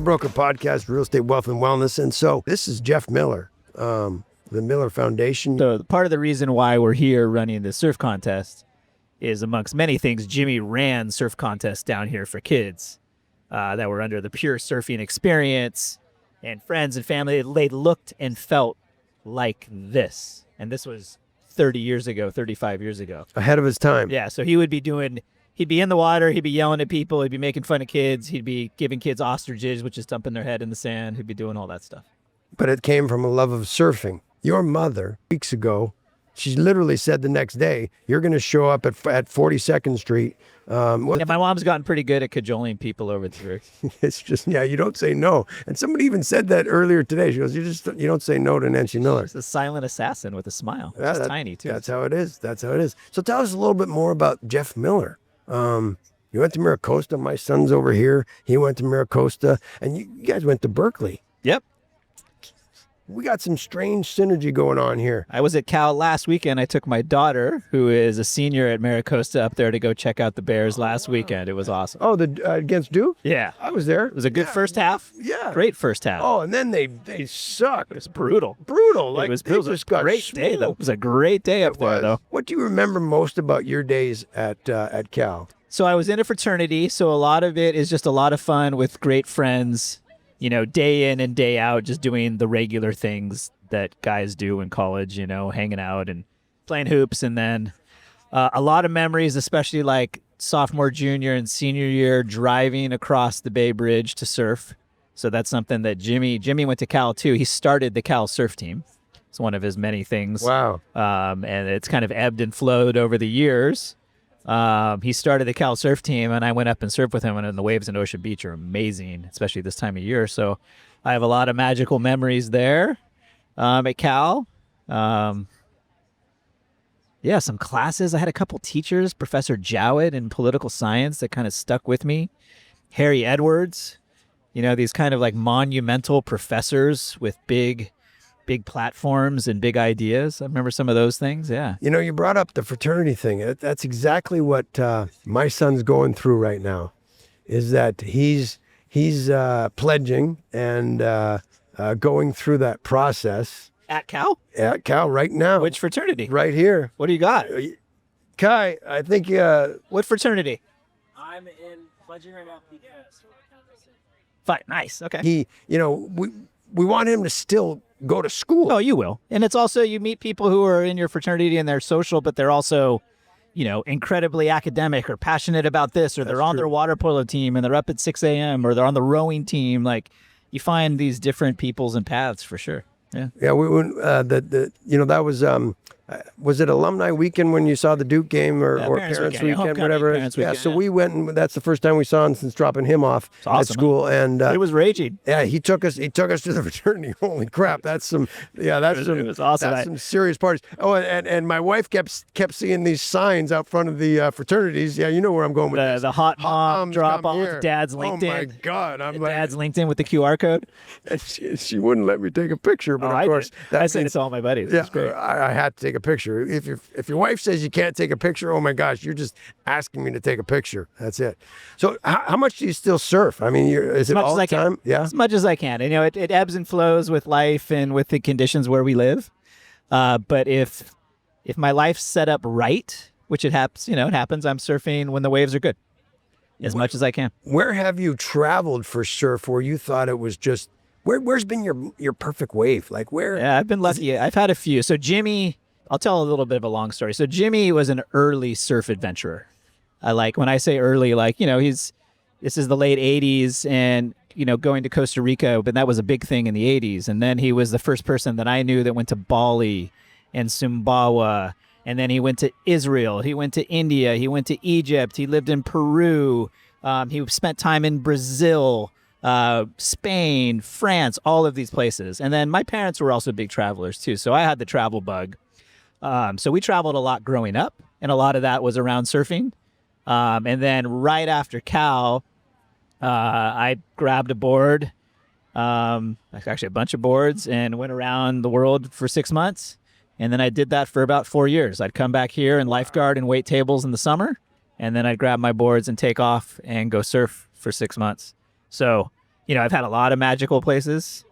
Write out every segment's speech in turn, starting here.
Broker Podcast, Real Estate Wealth and Wellness. And so this is Jeff Miller, the Miller Foundation. So part of the reason why we're here running the surf contest is, amongst many things, Jimmy ran surf contests down here for kids that were under the Pure Surfing Experience, and friends and family. They looked and felt like this. And this was 30 years ago, 35 years ago. Ahead of his time. Yeah, so he'd be in the water, he'd be yelling at people, he'd be making fun of kids, he'd be giving kids ostriches, which is dumping their head in the sand, he'd be doing all that stuff. But it came from a love of surfing. Your mother, weeks ago, she literally said the next day, you're going to show up at 42nd Street. Yeah, my mom's gotten pretty good at cajoling people over the years. It's just, you don't say no. And somebody even said that earlier today. She goes, you don't say no to Nancy Miller. She's a silent assassin with a smile. Yeah, She's tiny, too. That's how it is. That's how it is. So tell us a little bit more about Jeff Miller. You went to Mira Costa. My son's over here. He went to Mira Costa. And you guys went to Berkely. Yep. We got some strange synergy going on here. I was at Cal last weekend. I took my daughter, who is a senior at Mira Costa, up there to go check out the Bears last weekend. It was awesome. Oh, against Duke? Yeah. I was there. It was a good first half. Yeah. Great first half. Oh, and then they sucked. It was brutal. Like, it was a great day, though. It was a great day up there, though. What do you remember most about your days at Cal? So I was in a fraternity, so a lot of it is just a lot of fun with great friends, day in and day out, just doing the regular things that guys do in college, hanging out and playing hoops. And then a lot of memories, especially like sophomore, junior, and senior year, driving across the Bay Bridge to surf. So that's something that Jimmy went to Cal too. He started the Cal surf team. It's one of his many things. Wow. And it's kind of ebbed and flowed over the years. He started the Cal surf team, and I went up and surfed with him, and the waves in Ocean Beach are amazing, especially this time of year. So I have a lot of magical memories there at Cal. Some classes. I had a couple teachers, Professor Jowett in political science, that kind of stuck with me. Harry Edwards, these kind of like monumental professors with big platforms and big ideas. I remember some of those things. Yeah. You brought up the fraternity thing. That's exactly what my son's going through right now, is that he's pledging and going through that process. At Cal? At Cal right now. Which fraternity? Right here. What do you got? Kai, I think... what fraternity? I'm in pledging right now. Fine. Nice. Okay. We want him to still go to school. Oh, you will. And it's also, you meet people who are in your fraternity and they're social, but they're also, incredibly academic or passionate about this, or they're on their water polo team and they're up at 6 a.m. or they're on the rowing team. Like, you find these different peoples and paths for sure. Yeah. Yeah. We went, that was it alumni weekend when you saw the Duke game or parents weekend, whatever? Weekend, so we went, and that's the first time we saw him since dropping him off at school. And it was raging. Yeah, he took us to the fraternity. Holy crap, it was awesome. That's some serious parties. Oh, and my wife kept seeing these signs out front of the fraternities. Yeah, you know where I'm going with this. The hot mom drop off, Dad's LinkedIn. Oh my God, Dad's LinkedIn with the QR code. And she wouldn't let me take a picture, but of course I sent it to all my buddies. Yeah, I had to take a picture. If your wife says you can't take a picture, oh my gosh, you're just asking me to take a picture. That's it. So how much do you still surf? I mean, is it all the time? Yeah, as much as I can. It ebbs and flows with life and with the conditions where we live. But if my life's set up right, which it happens, it happens, I'm surfing when the waves are good, as much as I can. Where have you traveled for surf where you thought it was just? Where's been your perfect wave? Like where? Yeah, I've been lucky. I've had a few. So Jimmy. I'll tell a little bit of a long story. So Jimmy was an early surf adventurer. When I say early, this is the late 80s and, going to Costa Rica, but that was a big thing in the 80s. And then he was the first person that I knew that went to Bali and Sumbawa. And then he went to Israel. He went to India. He went to Egypt. He lived in Peru. He spent time in Brazil, Spain, France, all of these places. And then my parents were also big travelers too. So I had the travel bug. So we traveled a lot growing up, and a lot of that was around surfing. And then right after Cal, I grabbed a board, actually a bunch of boards, and went around the world for 6 months. And then I did that for about 4 years. I'd come back here and lifeguard and wait tables in the summer, and then I'd grab my boards and take off and go surf for 6 months. So, I've had a lot of magical places.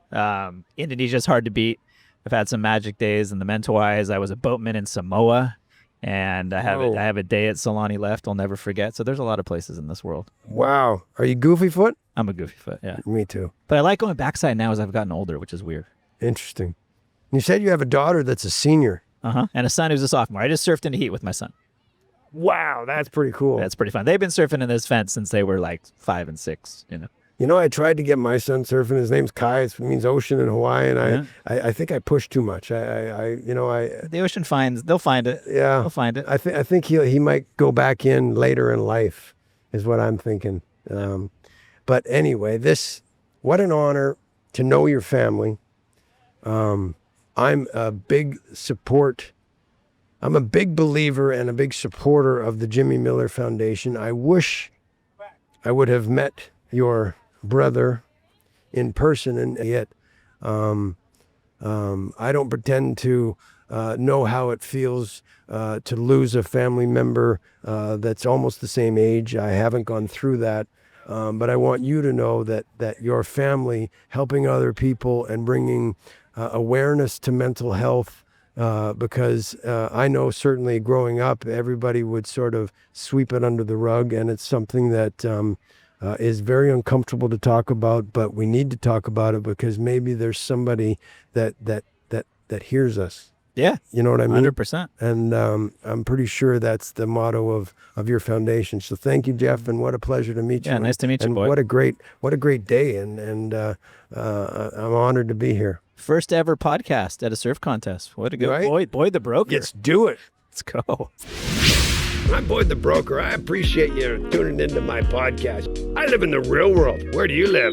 Indonesia's hard to beat. I've had some magic days in the Mentawais. I was a boatman in Samoa, and I have a day at Solani left I'll never forget. So there's a lot of places in this world. Wow. Are you goofy foot? I'm a goofy foot, yeah. Me too. But I like going backside now as I've gotten older, which is weird. Interesting. You said you have a daughter that's a senior. And a son who's a sophomore. I just surfed in the heat with my son. Wow, that's pretty cool. That's pretty fun. They've been surfing in this fence since they were like 5 and 6, I tried to get my son surfing. His name's Kai. It means ocean in Hawaiian. I think I pushed too much. The ocean they'll find it. Yeah. They'll find it. I think he might go back in later in life is what I'm thinking. But anyway, what an honor to know your family. I'm a big believer and a big supporter of the Jimmy Miller Foundation. I wish I would have met your brother in person, and yet I don't pretend to know how it feels to lose a family member that's almost the same age. I haven't gone through that, but I want you to know that your family helping other people and bringing awareness to mental health, because I know certainly growing up, everybody would sort of sweep it under the rug, and it's something that is very uncomfortable to talk about, but we need to talk about it because maybe there's somebody that hears us. Yeah. You know what I mean? 100%. And I'm pretty sure that's the motto of your foundation. So thank you, Jeff, and what a pleasure to meet you. Yeah, nice to meet you, and boy. what a great day, and I'm honored to be here. First ever podcast at a surf contest. What a good Right? Boyd the broker. Let's do it. Let's go. I'm Boyd the Broker. I appreciate you tuning into my podcast. I live in the real world. Where do you live?